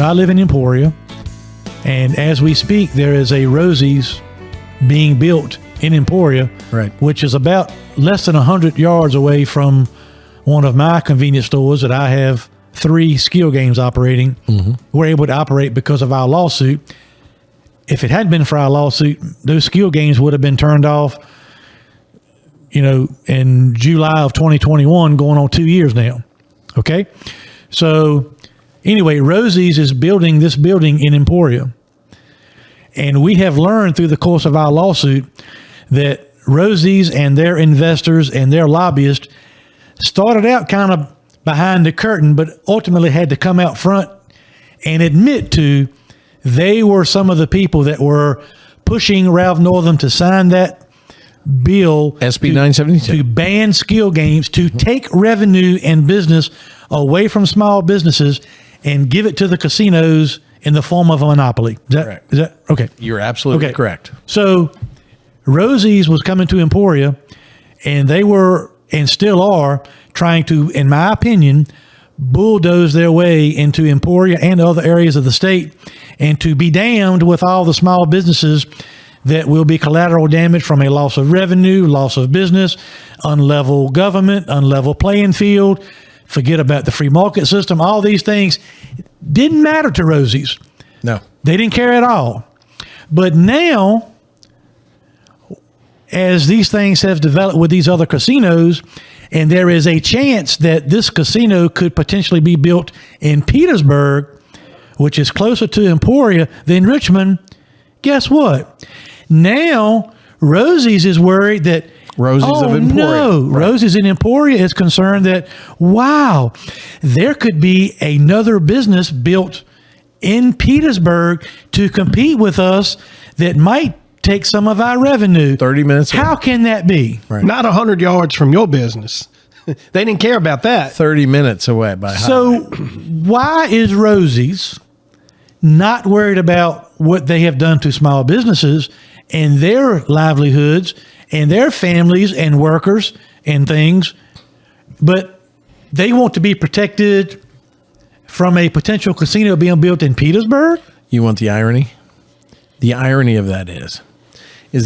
I live in Emporia, and as we speak, there is a Rosie's being built in Emporia, Right. which is about less than 100 yards away from one of my convenience stores that I have 3 skill games operating. Mm-hmm. We're able to operate because of our lawsuit. If it hadn't been for our lawsuit, those skill games would have been turned off, in July of 2021, going on 2 years now. Okay. So anyway, Rosie's is building this building in Emporia. And we have learned through the course of our lawsuit that Rosie's and their investors and their lobbyists started out kind of behind the curtain, but ultimately had to come out front and admit to they were some of the people that were pushing Ralph Northam to sign that bill, SB 972, to ban skill games, to take revenue and business away from small businesses and give it to the casinos in the form of a monopoly. Correct. Is that okay? You're absolutely correct. So Rosie's was coming to Emporia, and they were, and still are, trying to, in my opinion, bulldoze their way into Emporia and other areas of the state, and to be damned with all the small businesses that will be collateral damage from a loss of revenue, loss of business, unlevel government, unlevel playing field. Forget about the free market system. All these things didn't matter to Rosie's. No. They didn't care at all. But now, as these things have developed with these other casinos, and there is a chance that this casino could potentially be built in Petersburg, which is closer to Emporia than Richmond, guess what? Now, Rosie's is worried that Rosie's of Emporia. No, right. Rosie's in Emporia is concerned that, wow, there could be another business built in Petersburg to compete with us that might take some of our revenue. 30 minutes away. How can that be? Right. Not 100 yards from your business. They didn't care about that. 30 minutes away by highway. So why is Rosie's not worried about what they have done to small businesses and their livelihoods and their families and workers and things, but they want to be protected from a potential casino being built in Petersburg? You want the irony? The irony of that is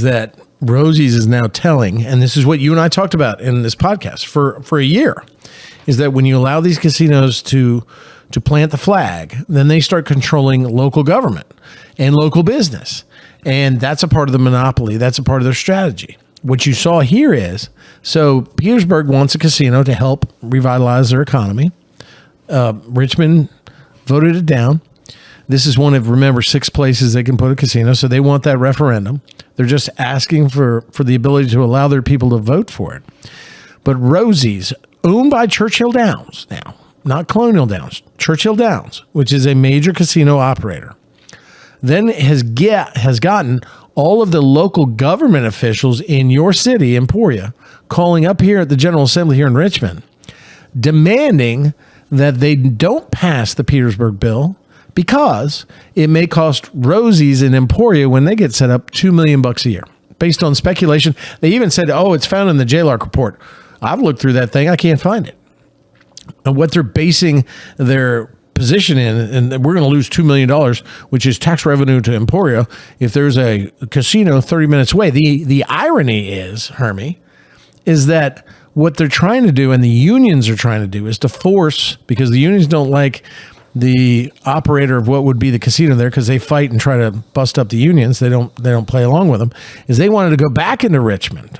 that Rosie's is now telling, and this is what you and I talked about in this podcast for a year, is that when you allow these casinos to plant the flag, then they start controlling local government and local business. And that's a part of the monopoly. That's a part of their strategy. What you saw here is, so Petersburg wants a casino to help revitalize their economy. Richmond voted it down. This is one of, remember, 6 places they can put a casino, so they want that referendum. They're just asking for the ability to allow their people to vote for it. But Rosie's, owned by Churchill Downs now, not Colonial Downs, Churchill Downs, which is a major casino operator, then has gotten all of the local government officials in your city, Emporia, calling up here at the General Assembly here in Richmond, demanding that they don't pass the Petersburg bill because it may cost Rosie's in Emporia, when they get set up, $2 million a year. Based on speculation, they even said, "Oh, it's found in the JLARC report." I've looked through that thing; I can't find it. And what they're basing their position in, and we're going to lose $2 million, which is tax revenue to Emporia, if there's a casino 30 minutes away. The irony is, Hermie, is that what they're trying to do, and the unions are trying to do, is to force, because the unions don't like the operator of what would be the casino there, because they fight and try to bust up the unions. They don't play along with them. Is they wanted to go back into Richmond.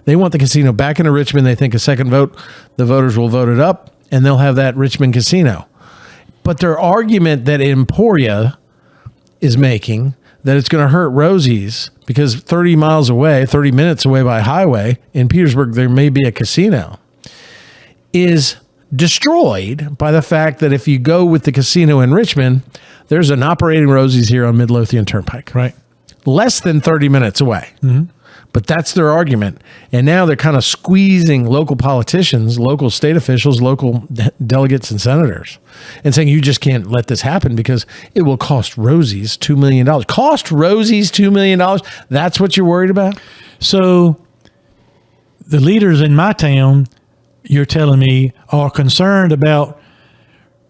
They want the casino back into Richmond. They think a second vote, the voters will vote it up, and they'll have that Richmond casino. But their argument that Emporia is making, that it's going to hurt Rosie's, because 30 minutes away by highway in Petersburg, there may be a casino, is destroyed by the fact that if you go with the casino in Richmond, there's an operating Rosie's here on Midlothian Turnpike. Right. Less than 30 minutes away. Mm-hmm. But that's their argument. And now they're kind of squeezing local politicians, local state officials, local delegates and senators, and saying, you just can't let this happen because it will cost Rosie's $2 million. Cost Rosie's $2 million? That's what you're worried about? So the leaders in my town, you're telling me, are concerned about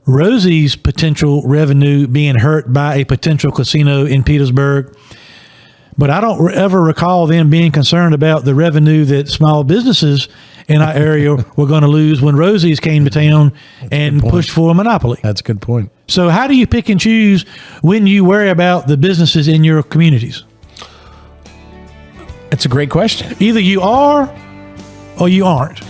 Rosie's potential revenue being hurt by a potential casino in Petersburg. But I don't ever recall them being concerned about the revenue that small businesses in our area were going to lose when Rosie's came to town and pushed for a monopoly. That's a good point. So how do you pick and choose when you worry about the businesses in your communities? It's a great question. Either you are or you aren't.